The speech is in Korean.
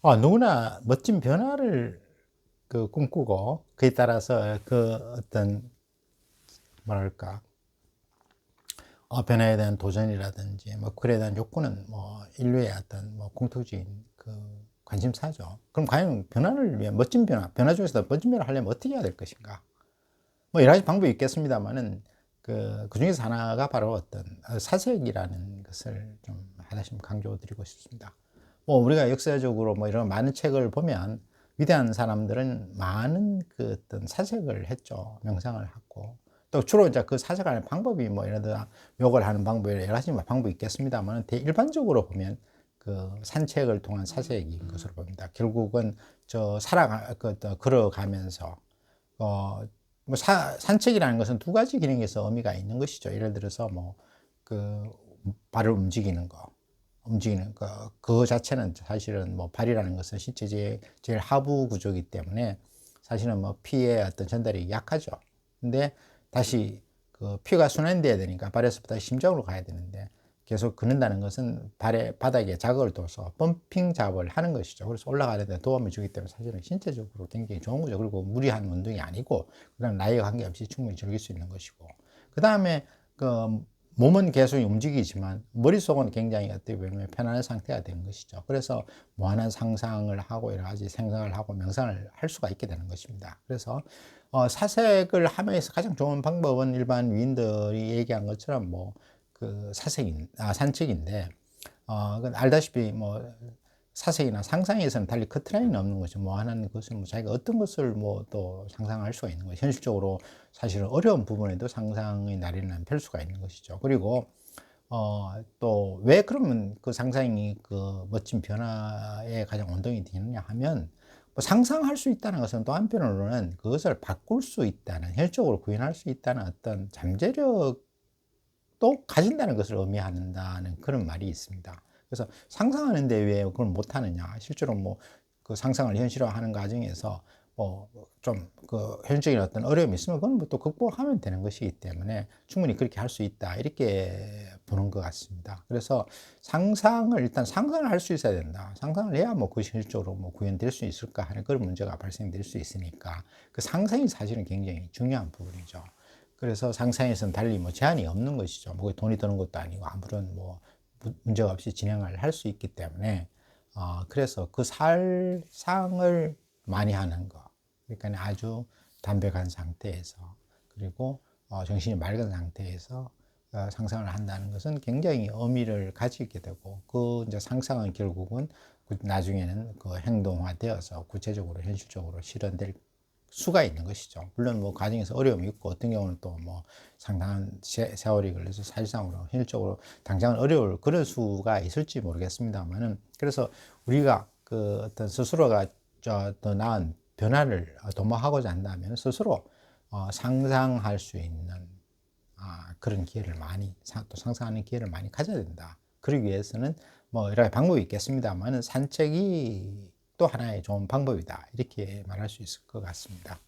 누구나 멋진 변화를 꿈꾸고 그에 따라서 그 어떤 뭐랄까 변화에 대한 도전이라든지 뭐 그에 대한 욕구는 뭐 인류의 어떤 뭐 공통적인 관심사죠. 그럼 과연 변화를 위해 멋진 변화 중에서도 멋진 변화를 하려면 어떻게 해야 될 것인가? 뭐 여러 가지 방법이 있겠습니다만은 그 중에서 하나가 바로 어떤 사색이라는 것을 좀 하나씩 강조드리고 싶습니다. 뭐 우리가 역사적으로 뭐 이런 많은 책을 보면 위대한 사람들은 많은 그 어떤 사색을 했죠. 명상을 하고 또 주로 이제 그 사색하는 방법이 뭐 예를 들어 욕을 하는 방법이 여러 가지 방법이 있겠습니다만 대일반적으로 보면 그 산책을 통한 사색인 것으로 봅니다. 결국은 걸어가면서 어, 산책이라는 것은 두 가지 기능에서 의미가 있는 것이죠. 예를 들어서 그 발을 움직이는 거, 그 자체는 사실은 뭐 발이라는 것은 신체 제일 하부 구조이기 때문에 사실은 뭐 피의 어떤 전달이 약하죠. 근데 다시 그 피가 순환돼야 되니까 발에서부터 심장으로 가야 되는데 계속 걷는다는 것은 발의 바닥에 자극을 둬서 펌핑 작업을 하는 것이죠. 그래서 올라가는 데 도움을 주기 때문에 사실은 신체적으로 굉장히 좋은 거죠. 그리고 무리한 운동이 아니고 그다음 나이와 관계없이 충분히 즐길 수 있는 것이고 그 다음에 그 몸은 계속 움직이지만 머릿속은 굉장히 어떻게 보면 편안한 상태가 되는 것이죠. 그래서 무한한 상상을 하고 여러 가지 생각을 하고 명상을 할 수가 있게 되는 것입니다. 그래서 사색을 하면서 가장 좋은 방법은 일반 위인들이 얘기한 것처럼 산책인데 알다시피 사색이나 상상에서는 달리 커트라인이 없는 거죠. 하는 것은 자기가 어떤 것을 또 상상할 수가 있는 거죠. 현실적으로 사실은 어려운 부분에도 상상의 나래는 펼 수가 있는 것이죠. 그리고 또 왜 그러면 그 상상이 그 멋진 변화에 가장 원동이 되느냐 하면 상상할 수 있다는 것은 또 한편으로는 그것을 바꿀 수 있다는, 현실적으로 구현할 수 있다는 어떤 잠재력도 가진다는 것을 의미한다는 그런 말이 있습니다. 그래서 상상하는데 왜 그걸 못하느냐? 실제로 그 상상을 현실화하는 과정에서 좀 그 현실적인 어떤 어려움이 있으면 그건 또 극복하면 되는 것이기 때문에 충분히 그렇게 할 수 있다, 이렇게 보는 것 같습니다. 그래서 일단 상상을 할 수 있어야 된다. 상상을 해야 그것이 현실적으로 구현될 수 있을까 하는 그런 문제가 발생될 수 있으니까 그 상상이 사실은 굉장히 중요한 부분이죠. 그래서 상상에서는 달리 제한이 없는 것이죠. 돈이 드는 것도 아니고 아무런 문제가 없이 진행을 할 수 있기 때문에 그래서 그 살상을 많이 하는 거, 그러니까 아주 담백한 상태에서, 그리고 정신이 맑은 상태에서 상상을 한다는 것은 굉장히 의미를 가지게 되고, 그 이제 상상은 결국은 나중에는 그 행동화되어서 구체적으로 현실적으로 실현될 수가 있는 것이죠. 물론 과정에서 어려움이 있고 어떤 경우는 또 상당한 세월이 걸려서 사실상으로 현실적으로 당장은 어려울 그런 수가 있을지 모르겠습니다만은, 그래서 우리가 그 어떤 스스로가 더 나은 변화를 도모하고자 한다면 스스로 상상할 수 있는 그런 기회를 또 상상하는 기회를 많이 가져야 된다. 그러기 위해서는 여러 가지 방법이 있겠습니다만은 산책이 또 하나의 좋은 방법이다, 이렇게 말할 수 있을 것 같습니다.